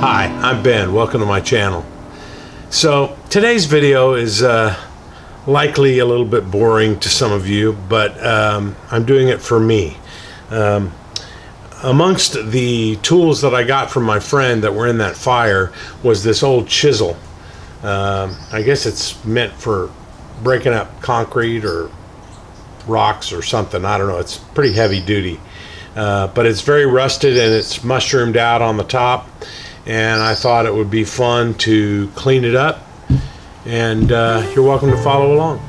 Hi, I'm Ben. Welcome to my channel. So today's video is likely a little bit boring to some of you, but I'm doing it for me. Amongst the tools that I got from my friend that were in that fire was this old chisel. I guess it's meant for breaking up concrete or rocks or something. I don't know. It's pretty heavy duty. But it's very rusted and it's mushroomed out on the top. And I thought it would be fun to clean it up. And you're welcome to follow along.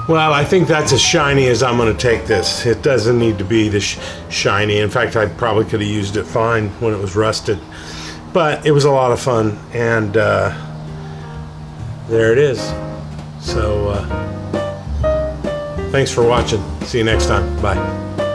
Well, I think that's as shiny as I'm going to take this. It doesn't need to be this shiny. In fact, I probably could have used it fine when it was rusted. But it was a lot of fun, and there it is. So, thanks for watching. See you next time. Bye.